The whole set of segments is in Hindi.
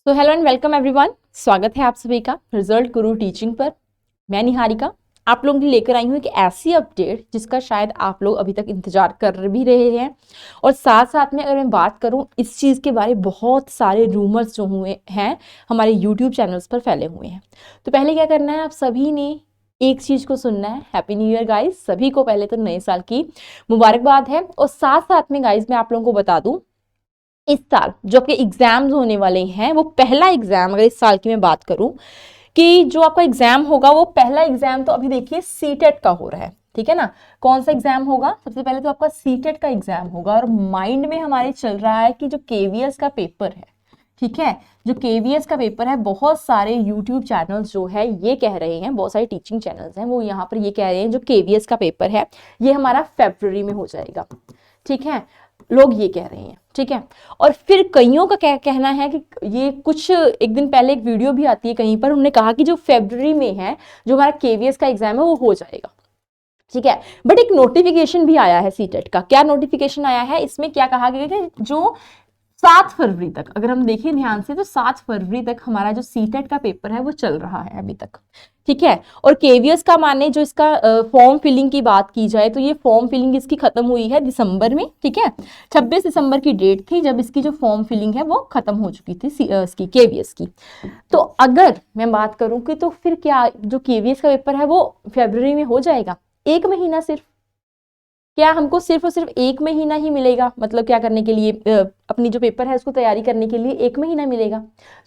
So hello and welcome everyone. स्वागत है आप सभी का रिजल्ट गुरु टीचिंग पर। मैं निहारिका आप लोगों के लिए लेकर आई हूँ एक ऐसी अपडेट जिसका शायद आप लोग अभी तक इंतजार कर भी रहे हैं। और साथ साथ में अगर मैं बात करूँ इस चीज़ के बारे में, बहुत सारे रूमर्स जो हुए हैं हमारे यूट्यूब चैनल्स पर फैले हुए हैं। तो पहले क्या करना है, आप सभी ने एक चीज़ को सुनना है। हैप्पी न्यू ईयर गाइज, सभी को पहले तो नए साल की मुबारकबाद है। और साथ साथ में गाइज मैं आप लोगों को बता दूँ, इस साल जो आपके एग्जाम्स होने वाले हैं वो पहला एग्जाम, अगर इस साल की मैं बात करूं कि जो आपका एग्जाम होगा वो पहला एग्जाम तो अभी देखिए सीटेट का हो रहा है, ठीक है ना। कौन सा एग्जाम होगा? सबसे पहले तो आपका सीटेट का एग्जाम होगा। और माइंड में हमारे चल रहा है कि जो केवीएस का पेपर है, ठीक है, जो केवीएस का पेपर है, बहुत सारे यूट्यूब चैनल्स जो है ये कह रहे हैं, बहुत सारे टीचिंग चैनल्स हैं वो यहाँ पर ये कह रहे हैं जो केवीएस का पेपर है ये हमारा फरवरी में हो जाएगा, ठीक है। लोग ये कह रहे हैं, ठीक है। और फिर कईयों का कहना है कि ये कुछ एक दिन पहले एक वीडियो भी आती है कहीं पर, उन्होंने कहा कि जो फरवरी में है जो हमारा केवीएस का एग्जाम है वो हो जाएगा, ठीक है। बट एक नोटिफिकेशन भी आया है सीटेट का। क्या नोटिफिकेशन आया है? इसमें क्या कहा गया है, जो 7 फरवरी तक, अगर हम देखें ध्यान से तो 7 फरवरी तक हमारा जो सीटेट का पेपर है वो चल रहा है अभी तक, ठीक है। और केवीएस का माने जो इसका फॉर्म फिलिंग की बात की जाए तो ये फॉर्म फिलिंग इसकी खत्म हुई है दिसंबर में, ठीक है। 26 दिसंबर की डेट थी जब इसकी जो फॉर्म फिलिंग है वो खत्म हो चुकी थी इसकी केवीएस की। तो अगर मैं बात करूं कि तो फिर क्या जो केवीएस का पेपर है वो फरवरी में हो जाएगा? एक महीना सिर्फ, क्या हमको सिर्फ और सिर्फ एक महीना ही मिलेगा? मतलब क्या करने के लिए, अपनी जो पेपर है उसको तैयारी करने के लिए एक महीना मिलेगा?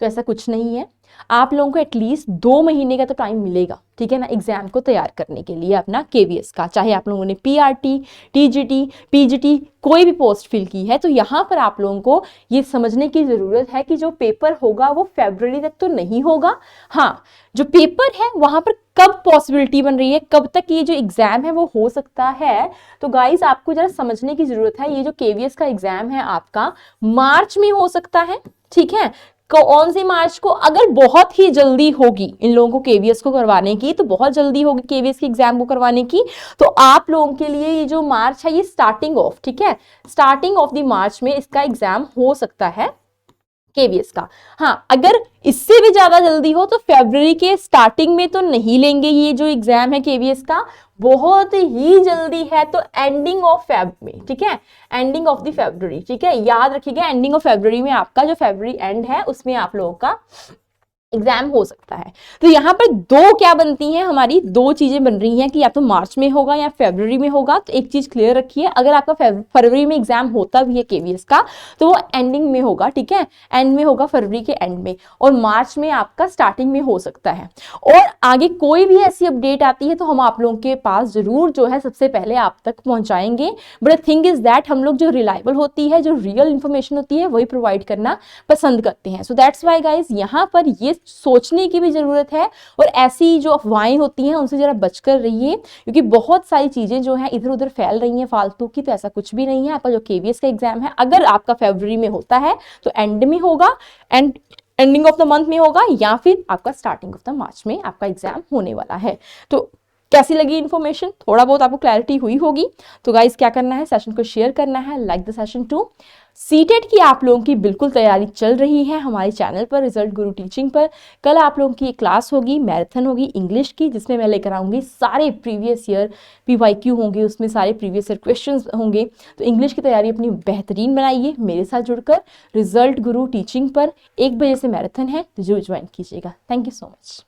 तो ऐसा कुछ नहीं है। आप लोगों को एटलीस्ट 2 महीने का तो टाइम मिलेगा, ठीक है ना, एग्जाम को तैयार करने के लिए अपना केवीएस का। चाहे आप लोगों ने पीआरटी, टीजीटी, पीजीटी कोई भी पोस्ट फिल की है, तो यहाँ पर आप लोगों को ये समझने की जरूरत है कि जो पेपर होगा वो फरवरी तक तो नहीं होगा। हाँ, जो पेपर है वहां पर कब पॉसिबिलिटी बन रही है, कब तक ये जो एग्जाम है वो हो सकता है। तो गाइस आपको जरा समझने की जरूरत है, ये जो केवीएस का एग्जाम है आपका मार्च में हो सकता है, ठीक है। कौन सी मार्च को? अगर बहुत ही जल्दी होगी इन लोगों को केवीएस को करवाने की, तो बहुत जल्दी होगी केवीएस के एग्जाम को करवाने की, तो आप लोगों के लिए ये जो मार्च है ये स्टार्टिंग ऑफ, ठीक है, स्टार्टिंग ऑफ द मार्च में इसका एग्जाम हो सकता है केवीएस का। हाँ, अगर इससे भी ज्यादा जल्दी हो तो फरवरी के स्टार्टिंग में तो नहीं लेंगे ये जो एग्जाम है केवीएस का, बहुत ही जल्दी है तो एंडिंग ऑफ फेब में, ठीक है, एंडिंग ऑफ द फरवरी, ठीक है। याद रखिएगा एंडिंग ऑफ फरवरी में आपका जो फरवरी एंड है उसमें आप लोगों का एग्जाम हो सकता है। तो यहाँ पर दो क्या बनती हैं, हमारी दो चीजें बन रही हैं कि या तो मार्च में होगा या फरवरी में होगा। तो एक चीज क्लियर रखिए, अगर आपका फरवरी में एग्जाम होता भी है केवीएस का तो वो एंडिंग में होगा, ठीक है, एंड में होगा, फरवरी के एंड में, और मार्च में आपका स्टार्टिंग में हो सकता है। और आगे कोई भी ऐसी अपडेट आती है तो हम आप लोगों के पास जरूर जो है सबसे पहले आप तक पहुंचाएंगे। बट थिंग इज दैट हम लोग जो रिलायबल होती है, जो रियल इंफॉर्मेशन होती है वही प्रोवाइड करना पसंद करते हैं। सो दैट्स वाई गाइज यहाँ पर ये सोचने की भी जरूरत है, और ऐसी जो अफवाहें होती हैं उनसे जरा बचकर रहिए, क्योंकि बहुत सारी चीजें जो हैं इधर उधर फैल रही हैं फालतू की। तो ऐसा कुछ भी नहीं है। आपका जो केवीएस का एग्जाम है अगर आपका फरवरी में होता है तो एंड में होगा, एंडिंग ऑफ द मंथ में होगा, या फिर आपका स्टार्टिंग ऑफ द मार्च में आपका एग्जाम होने वाला है। तो कैसी लगी इन्फॉर्मेशन? थोड़ा बहुत आपको क्लैरिटी हुई होगी। तो गाइस क्या करना है, सेशन को शेयर करना है, like the session two. CTET की आप लोगों की बिल्कुल तैयारी चल रही है हमारे चैनल पर, रिजल्ट गुरु टीचिंग पर। कल आप लोगों की एक क्लास होगी, मैराथन होगी इंग्लिश की, जिसमें मैं लेकर आऊंगी सारे प्रीवियस ईयर पीवाईक्यू होंगे, उसमें सारे प्रीवियस ईयर क्वेश्चंस होंगे। तो इंग्लिश की तैयारी अपनी बेहतरीन बनाइए मेरे साथ जुड़कर। रिजल्ट गुरु टीचिंग पर 1 बजे से मैराथन है, तो जरूर ज्वाइन कीजिएगा। Thank you so much.